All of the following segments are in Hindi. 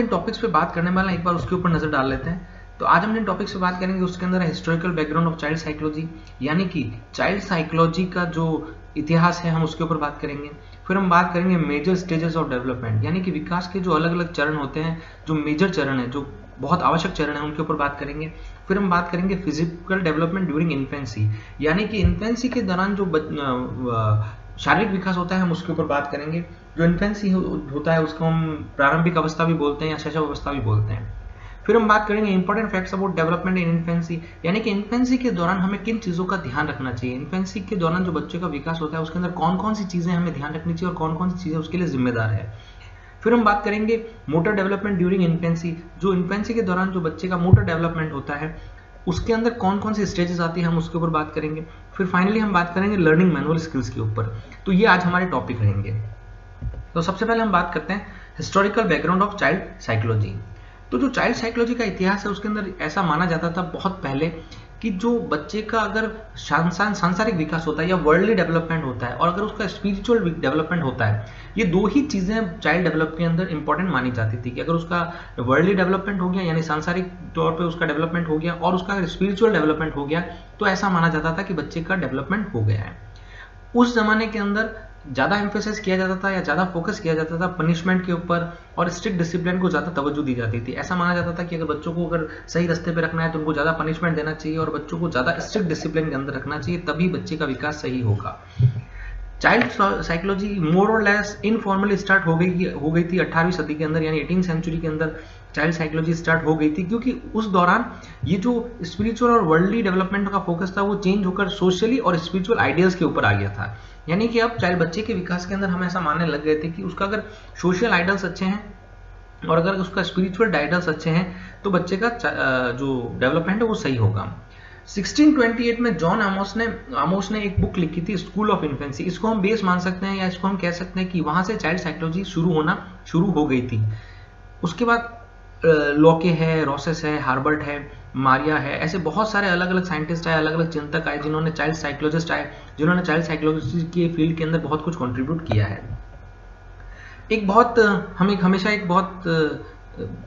जिन टॉपिक्स पे बात करने वाले हैं एक बार उसके ऊपर नजर डाल लेते हैं। तो आज हम जिन टॉपिक्स पे बात करेंगे उसके अंदर है historical background of child psychology, यानी कि चाइल्ड साइकोलॉजी का जो इतिहास है हम उसके ऊपर बात करेंगे। फिर हम बात करेंगे मेजर स्टेजेस ऑफ डेवलपमेंट, यानी कि विकास के जो अलग अलग चरण होते हैं, जो मेजर चरण है, जो बहुत आवश्यक चरण है, उनके ऊपर बात करेंगे। फिर हम बात करेंगे फिजिकल डेवलपमेंट ड्यूरिंग इन्फेंसी, यानी कि इन्फेंसी के दौरान जो शारीरिक विकास होता है हम उसके ऊपर बात करेंगे। जो इन्फेंसी होता है उसको हम प्रारंभिक अवस्था भी बोलते हैं या शैशव अवस्था भी बोलते हैं। फिर हम बात करेंगे important facts about development in infancy, यानी कि इन्फेंसी के दौरान हमें किन चीज़ों का ध्यान रखना चाहिए। इन्फेंसी के दौरान जो बच्चे का विकास होता है उसके अंदर कौन कौन सी चीज़ें हमें ध्यान रखनी चाहिए और कौन कौन सी चीज़ें उसके लिए जिम्मेदार है। फिर हम बात करेंगे मोटर डेवलपमेंट ड्यूरिंग इन्फेंसी, जो इन्फेंसी के दौरान जो बच्चे का मोटर डेवलपमेंट होता है उसके अंदर कौन कौन सी स्टेजेस आती है हम उसके ऊपर बात करेंगे। फिर फाइनली हम बात करेंगे लर्निंग मैनुअल स्किल्स के ऊपर। तो ये आज हमारे टॉपिक रहेंगे। तो सबसे पहले हम बात करते हैं historical background of child psychology. तो जो चाइल्ड साइकोलॉजी का इतिहास है उसके अंदर ऐसा माना जाता था बहुत पहले कि जो बच्चे का अगर सांसारिक विकास होता है या वर्ल्डली डेवलपमेंट होता है और अगर उसका स्पिरिचुअल डेवलपमेंट होता है, ये दो ही चीज़ें चाइल्ड डेवलप के अंदर इंपॉर्टेंट मानी जाती थी कि अगर उसका वर्ल्डली डेवलपमेंट हो गया यानी सांसारिक तौर पे उसका डेवलपमेंट हो गया और उसका स्पिरिचुअल डेवलपमेंट हो गया तो ऐसा माना जाता था कि बच्चे का डेवलपमेंट हो गया है। उस जमाने के अंदर ज़्यादा एम्फेसिस किया जाता था या ज़्यादा फोकस किया जाता था पनिशमेंट के ऊपर और स्ट्रिक्ट डिसिप्लिन को ज़्यादा तवज्जो दी जाती थी। ऐसा माना जाता था कि अगर बच्चों को अगर सही रास्ते पे रखना है तो उनको ज़्यादा पनिशमेंट देना चाहिए और बच्चों को ज़्यादा स्ट्रिक्ट डिसिप्लिन के अंदर रखना चाहिए, तभी बच्चे का विकास सही होगा। चाइल्ड साइकोलॉजी मोर और लेस इनफॉर्मली स्टार्ट हो गई थी 18वीं सदी के अंदर, यानी 18th सेंचुरी के अंदर चाइल्ड साइकोलॉजी स्टार्ट हो गई थी, क्योंकि उस दौरान ये जो स्पिरिचुअल और वर्ल्डली डेवलपमेंट का फोकस था वो चेंज होकर सोशली और स्पिरिचुअल आइडियल्स के ऊपर आ गया था। यानी कि अब चाइल्ड बच्चे के विकास के अंदर हम ऐसा मानने लग गए थे कि उसका अगर सोशल आइडल्स अच्छे हैं और अगर उसका स्पिरिचुअल आइडल्स अच्छे हैं तो बच्चे का जो डेवलपमेंट है वो सही होगा। 1628 में जॉन आमोस ने एक बुक लिखी थी स्कूल ऑफ इन्फेंसी। इसको हम बेस मान सकते हैं या इसको हम कह सकते हैं कि वहां से चाइल्ड साइकोलॉजी शुरू हो गई थी। उसके बाद लॉके है, रॉसेस है, हार्बर्ट है, मारिया है, ऐसे बहुत सारे अलग अलग साइंटिस्ट आए, अलग अलग चिंतक आए जिन्होंने चाइल्ड साइकोलॉजिस्ट आए जिन्होंने चाइल्ड साइकोलॉजी के फील्ड के अंदर बहुत कुछ कंट्रीब्यूट किया है।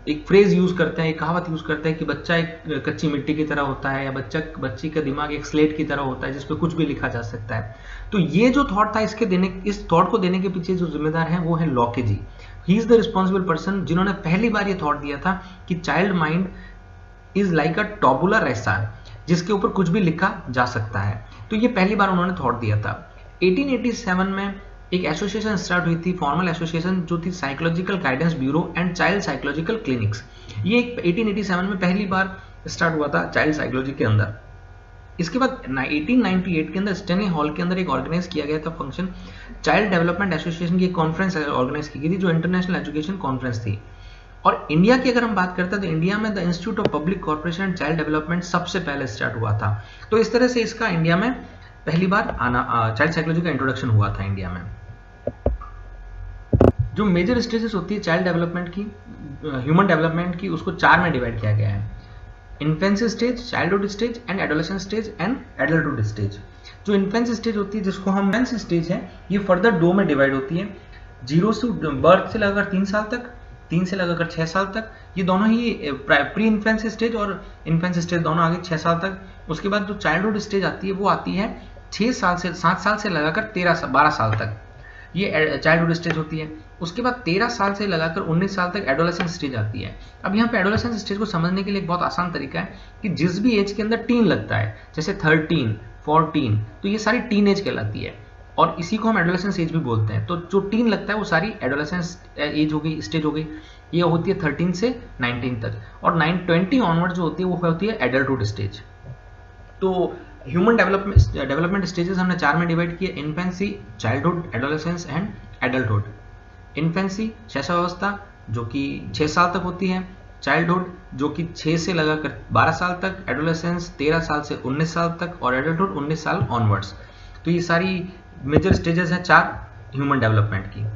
एक फ्रेज यूज करते हैं, एक कहावत यूज करते हैं कि बच्चा एक कच्ची मिट्टी की तरह होता है या बच्ची का दिमाग एक स्लेट की तरह होता है जिस पे कुछ भी लिखा जा सकता है। तो ये जो थॉट था इस थॉट को देने के पीछे जो जिम्मेदार है वो है Locke ji. He is the responsible person जिन्होंने पहली बार ये थॉट दिया था कि child mind is like a tabula rasa, जिसके ऊपर कुछ भी लिखा जा सकता है। तो ये पहली बार उन्होंने थॉट दिया था। 1887 में एक एसोसिएशन स्टार्ट हुई थी, फॉर्मल एसोसिएशन, जो थी psychological guidance bureau and child psychological clinics. ये 1887 में पहली बार स्टार्ट हुआ था चाइल्ड साइकोलॉजी के अंदर। इसके बाद 1898 के अंदर स्टेनी हॉल के अंदर एक ऑर्गेनाइज किया गया था फंक्शन, चाइल्ड डेवलपमेंट एसोसिएशन की एक कॉन्फ्रेंस ऑर्गेनाइज की गई थी जो इंटरनेशनल एजुकेशन कॉन्फ्रेंस थी। और इंडिया की अगर हम बात करते हैं तो इंडिया में the institute of public corporation and child development सबसे पहले स्टार्ट हुआ था। तो इस तरह से इसका इंडिया में पहली बार चाइल्ड साइकोलॉजी का इंट्रोडक्शन हुआ था इंडिया में। जो मेजर स्टेजेस होती है चाइल्ड डेवलपमेंट की, ह्यूमन डेवलपमेंट की, उसको 4 में डिवाइड किया गया है। Infancy stage, childhood stage and adolescence stage and adulthood stage. जो इन्फेंसी स्टेज होती है जिसको हम इन्फेंसी स्टेज है, ये फर्दर 2 में डिवाइड होती है। 0 से बर्थ से लगाकर 3 साल तक, 3 से लगाकर 6 साल तक, ये दोनों ही प्री इन्फेंसी स्टेज और इन्फेंसी स्टेज दोनों आगे 6 साल तक। उसके बाद जो चाइल्डहुड स्टेज आती है वो आती है 7 साल से लगाकर 12 साल तक, ये चाइल्डहुड स्टेज होती है। उसके बाद 13 साल से लगाकर 19 साल तक एडोलेसेंस स्टेज आती है। अब यहाँ पे एडोलेसेंस स्टेज को समझने के लिए एक बहुत आसान तरीका है कि जिस भी एज के अंदर टीन लगता है, जैसे 13, 14, तो ये सारी टीन एज कहलाती है और इसी को हम एडोलेसेंस एज भी बोलते हैं। तो जो टीन लगता है वो सारी एडोलेसेंस एज हो गई, स्टेज हो गई। ये होती है 13 से 19 तक, और 20 ऑनवर्ड जो होती है वो होती है एडल्टहुड स्टेज। तो ह्यूमन डेवलपमेंट स्टेजेस हमने 4 में डिवाइड किए: infancy, childhood, adolescence and adulthood. Infancy शैशवावस्था जो कि 6 साल तक होती है, चाइल्डहुड जो कि 6 से लगाकर 12 साल तक, एडोलेसेंस 13 साल से 19 साल तक और एडल्टहुड 19 साल ऑनवर्ड्स। तो ये सारी मेजर स्टेजेस हैं 4 ह्यूमन डेवलपमेंट की।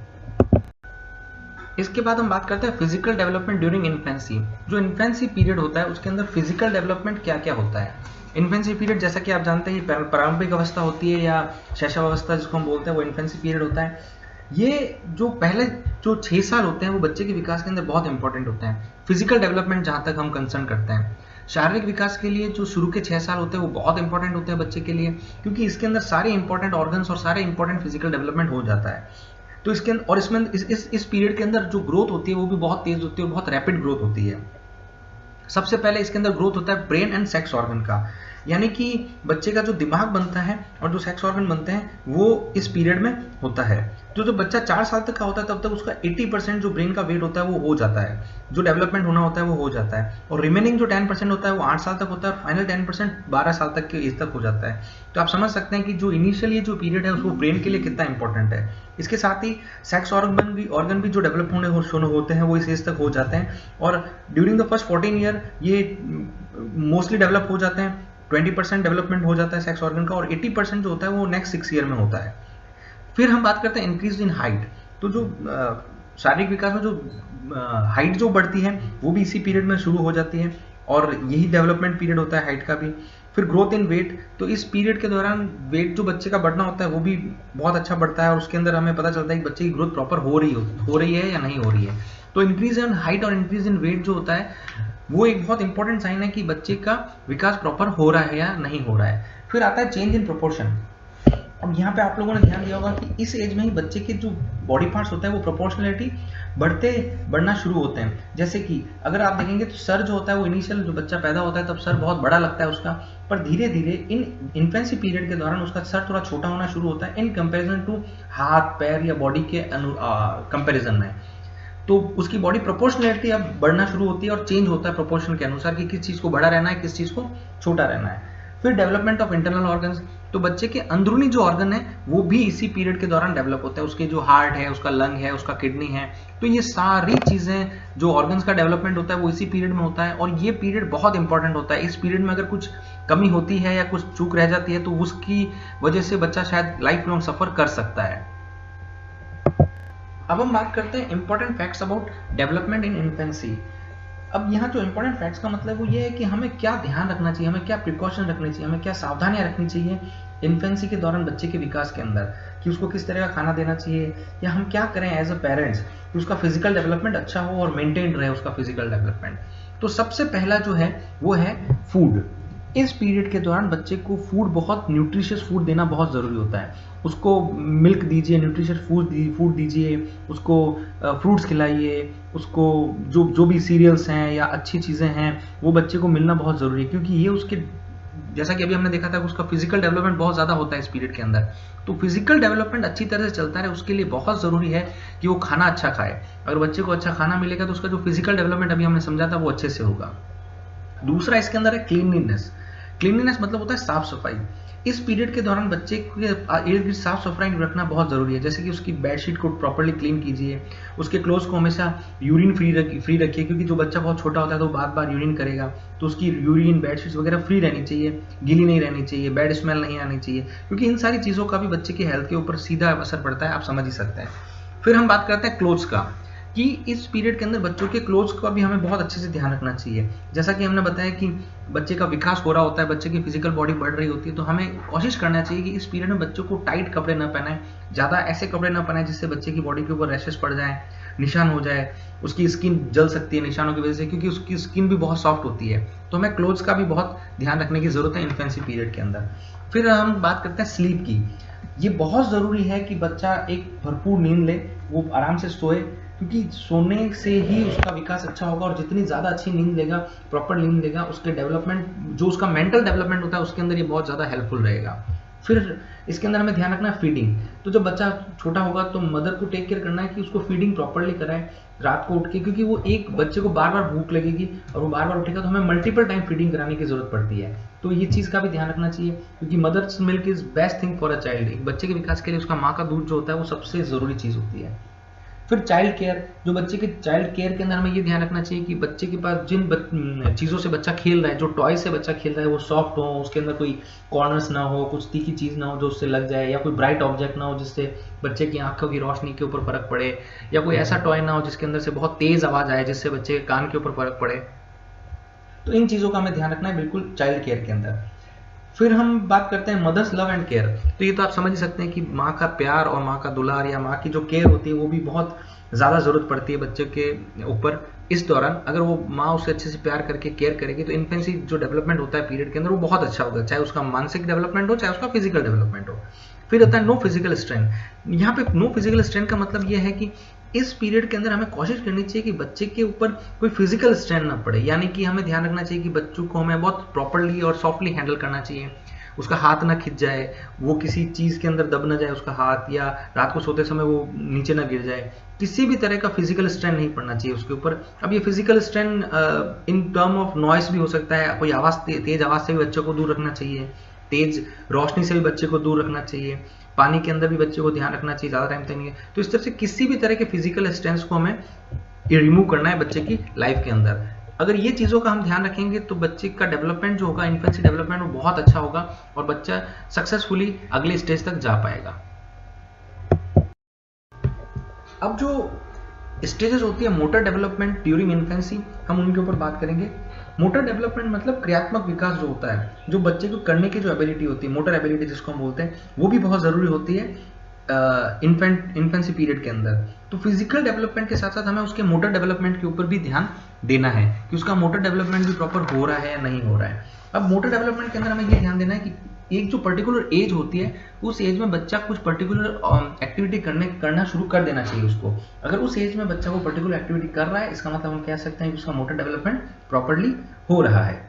इसके बाद हम बात करते हैं फिजिकल डेवलपमेंट ड्यूरिंग इन्फेंसी। जो इन्फेंसी पीरियड होता है उसके अंदर फिजिकल डेवलपमेंट क्या क्या होता है। इन्फेंसी पीरियड जैसा कि आप जानते हैं प्रारंभिक अवस्था होती है या शैशव अवस्था जिसको हम बोलते हैं, वो इन्फेंसी पीरियड होता है। ये जो पहले जो 6 साल होते हैं वो बच्चे के विकास के अंदर बहुत इंपॉर्टेंट होते हैं। फिजिकल डेवलपमेंट जहाँ तक हम कंसर्न करते हैं, शारीरिक विकास के लिए जो शुरू के 6 साल होते हैं वो बहुत इंपॉर्टेंट होते हैं बच्चे के लिए, क्योंकि इसके अंदर सारे इंपॉर्टेंट ऑर्गन्स और सारे इंपॉर्टेंट फिजिकल डेवलपमेंट हो जाता है। तो इसके अंदर और इसमें इस पीरियड के अंदर जो ग्रोथ होती है वो भी बहुत तेज होती है और बहुत रैपिड ग्रोथ होती है। सबसे पहले इसके अंदर ग्रोथ होता है ब्रेन एंड सेक्स ऑर्गन का, यानी कि बच्चे का जो दिमाग बनता है और जो सेक्स ऑर्गन बनते हैं वो इस पीरियड में होता है। तो जब बच्चा 4 साल तक का होता है तब तक उसका 80% जो ब्रेन का वेट होता है वो हो जाता है, जो डेवलपमेंट होना होता है वो हो जाता है, और रिमेनिंग जो 10% होता है वो 8 साल तक होता है, और फाइनल 10% 12 साल तक के एज तक हो जाता है। तो आप समझ सकते हैं कि जो इनिशियल ये जो पीरियड है उसको ब्रेन के लिए कितना इंपॉर्टेंट है। इसके साथ ही सेक्स ऑर्गन भी जो डेवलप होते हैं वो इस एज तक हो जाते हैं, और ड्यूरिंग द फर्स्ट 14 ईयर ये मोस्टली डेवलप हो जाते हैं। 20% डेवलपमेंट हो जाता है सेक्स ऑर्गन का, और 80% जो होता है वो नेक्स्ट 6 ईयर में होता है। फिर हम बात करते हैं इंक्रीज इन हाइट। तो जो शारीरिक विकास में जो हाइट जो बढ़ती है वो भी इसी पीरियड में शुरू हो जाती है, और यही डेवलपमेंट पीरियड होता है हाइट का भी। फिर ग्रोथ इन वेट, तो इस पीरियड के दौरान वेट जो बच्चे का बढ़ना होता है वो भी बहुत अच्छा बढ़ता है, और उसके अंदर हमें पता चलता है कि बच्चे की ग्रोथ प्रॉपर हो रही है या नहीं हो रही है। तो इंक्रीज इन हाइट और इंक्रीज इन वेट जो होता है वो एक बहुत इंपॉर्टेंट साइन है कि बच्चे का विकास प्रॉपर हो रहा है या नहीं हो रहा है। फिर आता है चेंज इन प्रोपोर्शन। अब यहाँ पे आप लोगों ने ध्यान दिया होगा कि इस एज में ही बच्चे के जो बॉडी पार्ट्स होते हैं वो प्रोपोर्शनलिटी बढ़ना शुरू होते हैं। जैसे कि अगर आप देखेंगे तो सर जो होता है वो इनिशियल जो बच्चा पैदा होता है तब सर बहुत बड़ा लगता है उसका, पर धीरे धीरे इन इन्फेंसी पीरियड के दौरान उसका सर थोड़ा छोटा होना शुरू होता है इन कंपेरिजन टू हाथ पैर या बॉडी के कंपेरिजन में। तो उसकी बॉडी प्रोपोर्शनलिटी अब बढ़ना शुरू होती है और चेंज होता है प्रोपोर्शन के अनुसार कि किस चीज को बड़ा रहना है, किस चीज को छोटा रहना है। फिर डेवलपमेंट ऑफ इंटरनल ऑर्गन्स, तो बच्चे के अंदरूनी जो ऑर्गन है वो भी इसी पीरियड के दौरान डेवलप होता है। उसके जो हार्ट है, उसका लंग है, उसका किडनी है, तो ये सारी चीजें जो ऑर्गन्स का डेवलपमेंट होता है वो इसी पीरियड में होता है, और ये पीरियड बहुत इंपॉर्टेंट होता है। इस पीरियड में अगर कुछ कमी होती है या कुछ चूक रह जाती है तो उसकी वजह से बच्चा शायद लाइफ लॉन्ग सफर कर सकता है। अब हम बात करते हैं important facts about development in infancy. अब यहाँ जो इंपॉर्टेंट फैक्ट्स का मतलब वो ये है कि हमें क्या ध्यान रखना चाहिए, हमें क्या प्रिकॉशन रखनी चाहिए, हमें क्या सावधानियां रखनी चाहिए इन्फेंसी के दौरान बच्चे के विकास के अंदर, कि उसको किस तरह का खाना देना चाहिए, या हम क्या करें एज अ पेरेंट्स कि उसका फिजिकल डेवलपमेंट अच्छा हो और मेंटेन रहे उसका फिजिकल डेवलपमेंट। तो सबसे पहला जो है वो है फूड। इस पीरियड के दौरान बच्चे को फूड, बहुत न्यूट्रिशियस फूड देना बहुत ज़रूरी होता है। उसको मिल्क दीजिए, न्यूट्रिशियस फूड दीजिए, उसको फ्रूट्स खिलाइए, उसको जो भी सीरियल्स हैं या अच्छी चीज़ें हैं वो बच्चे को मिलना बहुत ज़रूरी है, क्योंकि ये उसके, जैसा कि अभी हमने देखा था, उसका फिजिकल डेवलपमेंट बहुत ज़्यादा होता है इस पीरियड के अंदर। तो फिजिकल डेवलपमेंट अच्छी तरह से चलता रहे उसके लिए बहुत ज़रूरी है कि वो खाना अच्छा खाए। अगर बच्चे को अच्छा खाना मिलेगा तो उसका जो फिजिकल डेवलपमेंट अभी हमने समझा था वो अच्छे से होगा। दूसरा इसके अंदर है क्लीनलीनेस। क्लीनलीनेस मतलब होता है साफ सफाई। इस पीरियड के दौरान बच्चे के इर्द गिर्द साफ सफाई रखना बहुत जरूरी है। जैसे कि उसकी बेडशीट को प्रॉपर्ली क्लीन कीजिए, उसके क्लोथ्स को हमेशा यूरिन फ्री रखिए, क्योंकि जो बच्चा बहुत छोटा होता है तो बार बार यूरिन करेगा, तो उसकी यूरिन बेडशीट्स वगैरह फ्री रहनी चाहिए, गीली नहीं रहनी चाहिए, बैड स्मेल नहीं आनी चाहिए, क्योंकि इन सारी चीज़ों का भी बच्चे की हेल्थ के ऊपर सीधा असर पड़ता है, आप समझ ही सकते हैं। फिर हम बात करते हैं क्लोथ्स का, कि इस पीरियड के अंदर बच्चों के क्लोथ्स का भी हमें बहुत अच्छे से ध्यान रखना चाहिए। जैसा कि हमने बताया कि बच्चे का विकास हो रहा होता है, बच्चे की फिजिकल बॉडी बढ़ रही होती है, तो हमें कोशिश करना चाहिए कि इस पीरियड में बच्चों को टाइट कपड़े ना पहनाएं, ज़्यादा ऐसे कपड़े ना पहनाएं जिससे बच्चे की बॉडी के ऊपर रैशेस पड़ जाए, निशान हो जाए, उसकी स्किन जल सकती है निशानों की वजह से, क्योंकि उसकी स्किन भी बहुत सॉफ्ट होती है। तो हमें क्लोथ्स का भी बहुत ध्यान रखने की जरूरत है इन्फेंसी पीरियड के अंदर। फिर हम बात करते हैं स्लीप की। ये बहुत ज़रूरी है कि बच्चा एक भरपूर नींद ले, वो आराम से सोए, क्योंकि सोने से ही उसका विकास अच्छा होगा, और जितनी ज़्यादा अच्छी नींद लेगा, प्रॉपर नींद लेगा, उसके डेवलपमेंट, जो उसका मेंटल डेवलपमेंट होता है उसके अंदर ये बहुत ज़्यादा हेल्पफुल रहेगा। फिर इसके अंदर हमें ध्यान रखना है फीडिंग। तो जब बच्चा छोटा होगा तो मदर को टेक केयर करना है कि उसको फीडिंग प्रॉपरली कराए रात को उठ के, क्योंकि वो एक बच्चे को बार बार भूख लगेगी और वो बार बार उठेगा, तो हमें मल्टीपल टाइम फीडिंग कराने की जरूरत पड़ती है। तो ये चीज़ का भी ध्यान रखना चाहिए, क्योंकि mother's milk is best thing for a child. एक बच्चे के विकास के लिए उसका माँ का दूध जो होता है वो सबसे ज़रूरी चीज़ होती है। फिर चाइल्ड केयर, जो बच्चे के चाइल्ड केयर के अंदर हमें ये ध्यान रखना चाहिए कि बच्चे के पास जिन चीज़ों से बच्चा खेल रहा है, जो टॉय से बच्चा खेल रहा है, वो सॉफ्ट हो, उसके अंदर कोई कॉर्नर्स ना हो, कुछ तीखी चीज़ ना हो जो उससे लग जाए, या कोई ब्राइट ऑब्जेक्ट ना हो जिससे बच्चे की आंखों की रोशनी के ऊपर फर्क पड़े, या कोई ऐसा टॉय ना हो जिसके अंदर से बहुत तेज आवाज़ आए जिससे बच्चे के कान के ऊपर फर्क पड़े। तो इन चीज़ों का हमें ध्यान रखना है बिल्कुल चाइल्ड केयर के अंदर। फिर हम बात करते हैं मदर्स लव एंड केयर। तो ये तो आप समझ ही सकते हैं कि माँ का प्यार और माँ का दुलार या माँ की जो केयर होती है वो भी बहुत ज़्यादा ज़रूरत पड़ती है बच्चे के ऊपर। इस दौरान अगर वो माँ उसे अच्छे से प्यार करके केयर करेगी तो इन्फेंसी जो डेवलपमेंट होता है पीरियड के अंदर वो बहुत अच्छा होगा, चाहे उसका मानसिक डेवलपमेंट हो चाहे उसका फिजिकल डेवलपमेंट हो। फिर होता है नो फिजिकल स्ट्रेंथ। यहाँ पे नो फिजिकल स्ट्रेंथ का मतलब ये है कि इस पीरियड के अंदर हमें कोशिश करनी चाहिए कि बच्चे के ऊपर कोई फिजिकल स्ट्रेन ना पड़े, यानी कि हमें ध्यान रखना चाहिए कि बच्चों को हमें बहुत प्रॉपरली और सॉफ्टली हैंडल करना चाहिए। उसका हाथ ना खिंच जाए, वो किसी चीज़ के अंदर दब ना जाए उसका हाथ, या रात को सोते समय वो नीचे ना गिर जाए। किसी भी तरह का फिजिकल स्ट्रेन नहीं पड़ना चाहिए उसके ऊपर। अब ये physical strain in term of noise भी हो सकता है, कोई आवाज़ तेज आवाज़ से भी बच्चों को दूर रखना चाहिए, तेज रोशनी से भी बच्चे को दूर रखना चाहिए, पानी के अंदर भी बच्चे को ध्यान रखना चाहिए, ज़्यादा टाइम तक नहीं है। तो इस तरह से किसी भी तरह के फिजिकल स्ट्रेंथ को हमें रिमूव करना है बच्चे की लाइफ के अंदर। अगर ये चीज़ों का हम ध्यान रखेंगे तो बच्चे का डेवलपमेंट जो होगा, इन्फेंसी डेवलपमेंट, वो बहुत अच्छा होगा और बच्चा सक्सेसफुली अगले स्टेज तक जा पाएगा। अब जो स्टेजेस होती है मोटर डेवलपमेंट ड्यूरिंग इन्फेंसी, हम उनके ऊपर बात करेंगे। मोटर डेवलपमेंट मतलब क्रियात्मक विकास जो होता है, जो बच्चे को करने की जो एबिलिटी होती है, मोटर एबिलिटी जिसको हम बोलते हैं, वो भी बहुत ज़रूरी होती है इन्फेंसी पीरियड के अंदर। तो फिजिकल डेवलपमेंट के साथ साथ हमें उसके मोटर डेवलपमेंट के ऊपर भी ध्यान देना है कि उसका मोटर डेवलपमेंट भी प्रॉपर हो रहा है या नहीं हो रहा है। अब मोटर डेवलपमेंट के अंदर हमें ये ध्यान देना है कि एक जो पर्टिकुलर एज होती है, उस एज में बच्चा कुछ पर्टिकुलर एक्टिविटी करना शुरू कर देना चाहिए उसको। अगर उस एज में बच्चा वो पर्टिकुलर एक्टिविटी कर रहा है, इसका मतलब हम कह सकते हैं कि उसका मोटर डेवलपमेंट प्रॉपरली हो रहा है।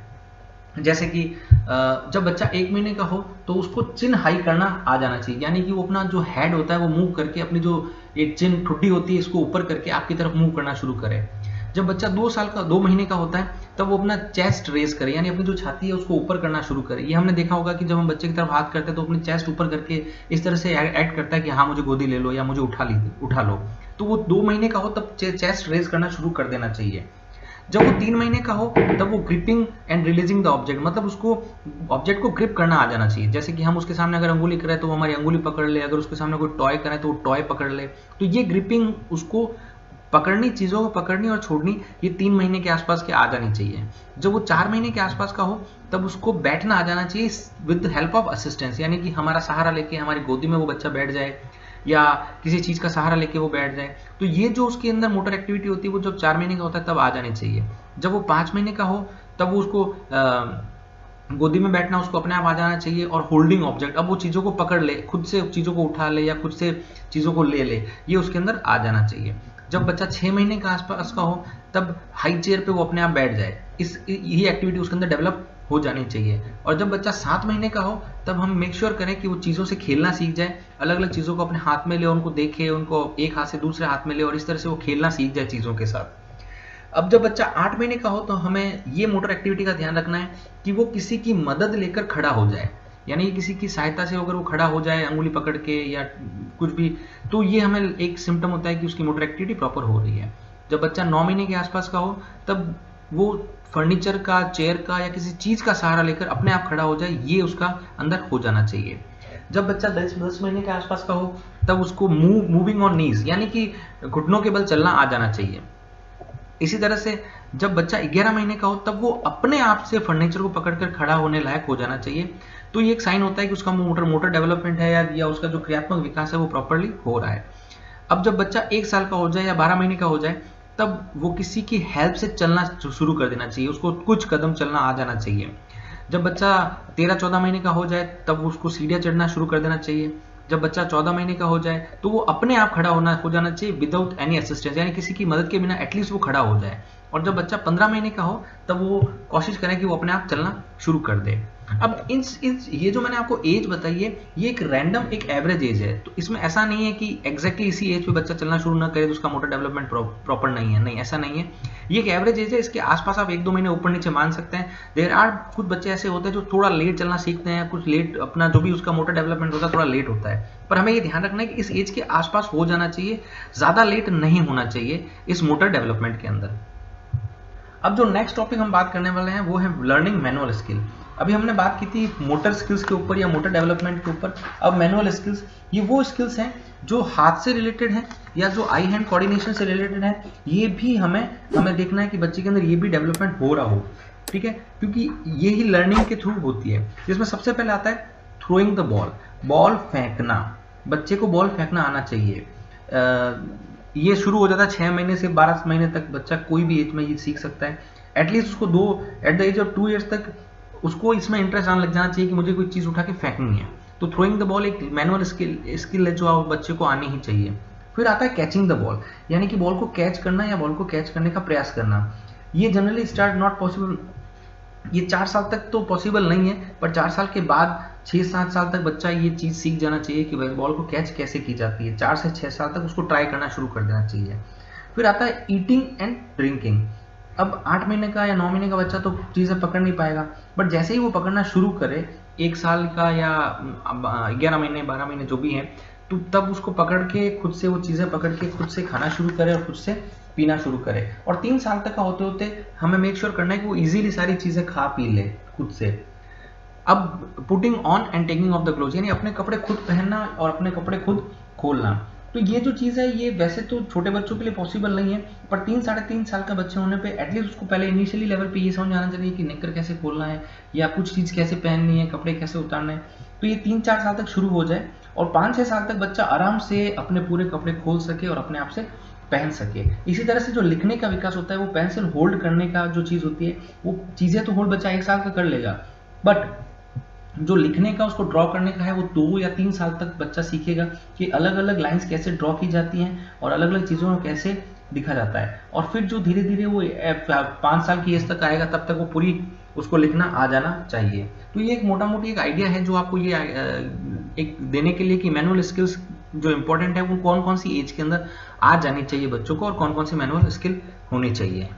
जैसे कि जब बच्चा 1 महीने का हो तो उसको चिन हाई करना आ जाना चाहिए, यानी कि वो अपना जो हेड होता है वो मूव करके अपनी जो एक चिन ठुड्डी होती है इसको ऊपर करके आपकी तरफ मूव करना शुरू करे। जब बच्चा 2 महीने का होता है तब वो अपना चेस्ट रेज करे, यानी अपनी जो छाती है उसको ऊपर करना शुरू करे। ये हमने देखा होगा कि जब हम बच्चे की तरफ हाथ करते हैं तो अपनी चेस्ट ऊपर करके इस तरह से एक्ट करता है कि हाँ मुझे गोदी ले लो या मुझे उठा लो। तो वो 2 महीने का हो तब चेस्ट रेज करना शुरू कर देना चाहिए। जब वो 3 महीने का हो तब वो gripping and releasing the object, मतलब उसको ऑब्जेक्ट को ग्रिप करना आ जाना चाहिए। जैसे कि हम उसके सामने अगर अंगुली करें तो वो हमारी अंगुली पकड़ ले, अगर उसके सामने कोई टॉय करें तो वो टॉय पकड़ ले। तो ये ग्रिपिंग, उसको पकड़नी, चीज़ों को पकड़नी और छोड़नी, ये 3 महीने के आसपास के आ जानी चाहिए। जब वो 4 महीने के आसपास का हो तब उसको बैठना आ जाना चाहिए with the help of assistance, यानी कि हमारा सहारा लेके हमारी गोदी में वो बच्चा बैठ जाए या किसी चीज़ का सहारा लेके वो बैठ जाए। तो ये जो उसके अंदर मोटर एक्टिविटी होती है वो जब 4 महीने का होता है तब आ जानी चाहिए। जब वो 5 महीने का हो तब वो उसको गोदी में बैठना उसको अपने आप आ जाना चाहिए। और होल्डिंग ऑब्जेक्ट, अब वो चीज़ों को पकड़ ले, खुद से चीज़ों को उठा ले या खुद से चीज़ों को ले ले, ये उसके अंदर आ जाना चाहिए। जब बच्चा 6 महीने का आसपास का हो तब हाई चेयर पे वो अपने आप बैठ जाए, यही एक्टिविटी उसके अंदर डेवलप हो जानी चाहिए। और जब बच्चा 7 महीने का हो तब हम मेक श्योर करें कि वो चीज़ों से खेलना सीख जाए, अलग अलग चीज़ों को अपने हाथ में ले, उनको देखे, उनको एक हाथ से दूसरे हाथ में ले और इस तरह से वो खेलना सीख जाए चीज़ों के साथ। अब जब बच्चा 8 महीने का हो तो हमें ये मोटर एक्टिविटी का ध्यान रखना है कि वो किसी की मदद लेकर खड़ा हो जाए, यानी किसी की सहायता से अगर वो खड़ा हो जाए अंगुली पकड़ के या कुछ भी, तो ये हमें एक सिम्टम होता है कि उसकी मोटर एक्टिविटी प्रॉपर हो रही है। जब बच्चा 9 महीने के आसपास का हो तब वो फर्नीचर का, चेयर का या किसी चीज़ का सहारा लेकर अपने आप खड़ा हो जाए, ये उसका अंदर हो जाना चाहिए। जब बच्चा 10 महीने के आसपास का हो तब उसको मूविंग ऑन नीज, यानी कि घुटनों के बल चलना आ जाना चाहिए। इसी तरह से जब बच्चा 11 महीने का हो तब वो अपने आप से फर्नीचर को पकड़कर खड़ा होने लायक हो जाना चाहिए। तो ये एक साइन होता है कि उसका मोटर डेवलपमेंट है या उसका जो क्रियात्मक विकास है वो प्रॉपरली हो रहा है। अब जब बच्चा 1 साल का हो जाए या 12 महीने का हो जाए तब वो किसी की हेल्प से चलना शुरू कर देना चाहिए, उसको कुछ कदम चलना आ जाना चाहिए। जब बच्चा 13-14 महीने का हो जाए तब उसको सीढ़ियाँ चढ़ना शुरू कर देना चाहिए। जब बच्चा 14 महीने का हो जाए तो वो अपने आप खड़ा हो जाना चाहिए विदाउट एनी असिस्टेंस, यानी किसी की मदद के बिना एटलीस्ट वो खड़ा हो जाए। और जब बच्चा 15 महीने का हो तब वो कोशिश करें कि वो अपने आप चलना शुरू कर दे। अब ये जो मैंने आपको एज बताई है ये एक रैंडम, एक एवरेज एज है। तो इसमें ऐसा नहीं है कि एग्जैक्टली इसी एज पे बच्चा चलना शुरू ना करे तो उसका मोटर डेवलपमेंट प्रॉपर नहीं है, नहीं, ऐसा नहीं है। ये एक एवरेज एज है, इसके आसपास आप 1-2 महीने ऊपर नीचे मान सकते हैं। देयर आर कुछ बच्चे ऐसे होते हैं जो थोड़ा लेट चलना सीखते हैं, कुछ लेट अपना जो भी उसका मोटर डेवलपमेंट होता है थोड़ा लेट होता है, पर हमें ये ध्यान रखना है कि इस एज के आसपास हो जाना चाहिए, ज़्यादा लेट नहीं होना चाहिए इस मोटर डेवलपमेंट के अंदर। अब जो नेक्स्ट टॉपिक हम बात करने वाले हैं वो है लर्निंग मैनुअल स्किल। अभी हमने बात की थी मोटर स्किल्स के ऊपर या मोटर डेवलपमेंट के ऊपर। अब मैनुअल स्किल्स, ये वो स्किल्स हैं जो हाथ से रिलेटेड हैं या जो आई हैंड कोऑर्डिनेशन से रिलेटेड है। ये भी हमें देखना है कि बच्चे के अंदर ये भी डेवलपमेंट हो रहा हो। ठीक है, क्योंकि ये ही लर्निंग के थ्रू होती है, जिसमें सबसे पहले आता है थ्रोइंग द बॉल, बॉल फेंकना। बच्चे को बॉल फेंकना आना चाहिए। ये शुरू हो जाता है 6 महीने से 12 महीने तक, बच्चा कोई भी एज में ये सीख सकता है। एटलीस्ट उसको at the age of 2 years तक उसको इसमें इंटरेस्ट आने लग जाना चाहिए कि मुझे कोई चीज़ उठा के फेंकनी है। तो थ्रोइंग द बॉल एक मैनुअल स्किल है जो आप बच्चे को आनी ही चाहिए। फिर आता है कैचिंग द बॉल, यानी कि बॉल को कैच करना या बॉल को कैच करने का प्रयास करना। ये जनरली स्टार्ट नॉट पॉसिबल, ये 4 साल तक तो पॉसिबल नहीं है, पर 4 साल के बाद 6-7 साल तक बच्चा ये चीज़ सीख जाना चाहिए कि बॉल को कैच कैसे की जाती है। 4 से 6 साल तक उसको ट्राई करना शुरू कर देना चाहिए। फिर आता है ईटिंग एंड ड्रिंकिंग। अब 8 महीने का या 9 महीने का बच्चा तो चीज़ें पकड़ नहीं पाएगा, बट जैसे ही वो पकड़ना शुरू करे, 1 साल का या 11 महीने 12 महीने जो भी है, तो तब उसको पकड़ के खुद से वो चीज़ें पकड़ के खुद से खाना शुरू करे और खुद से पीना शुरू करे। और 3 साल तक का होते होते हमें मेक श्योर करना है कि वो इजीली सारी चीज़ें खा पी ले खुद से। अब putting on and taking of the cloth, यानी अपने कपड़े खुद पहनना और अपने कपड़े खुद खोलना। तो ये जो चीज़ है ये वैसे तो छोटे बच्चों के लिए पॉसिबल नहीं है, पर 3-3.5 साल का बच्चे होने पे एटलीस्ट उसको पहले इनिशियली लेवल पे ये समझ आना चाहिए कि निक्कर कैसे खोलना है या कुछ चीज़ कैसे पहननी है, कपड़े कैसे उतारना है। तो ये 3-4 साल तक शुरू हो जाए और 5-6 साल तक बच्चा आराम से अपने पूरे कपड़े खोल सके और अपने आप से पहन सके। इसी तरह से जो लिखने का विकास होता है, वो पेंसिल होल्ड करने का जो चीज़ होती है, वो चीज़ें तो होल्ड बच्चा 1 साल का कर लेगा, बट जो लिखने का उसको ड्रॉ करने का है वो 2 या 3 साल तक बच्चा सीखेगा कि अलग अलग लाइंस कैसे ड्रॉ की जाती हैं और अलग अलग चीज़ों को कैसे दिखा जाता है। और फिर जो धीरे धीरे वो 5 साल की एज तक आएगा, तब तक वो पूरी उसको लिखना आ जाना चाहिए। तो ये एक मोटा मोटी एक आइडिया है जो आपको ये एक देने के लिए कि मैनुअल स्किल्स जो इंपॉर्टेंट है वो कौन कौन सी एज के अंदर आ जानी चाहिए बच्चों को और कौन कौन सी मैनुअल स्किल होनी चाहिए।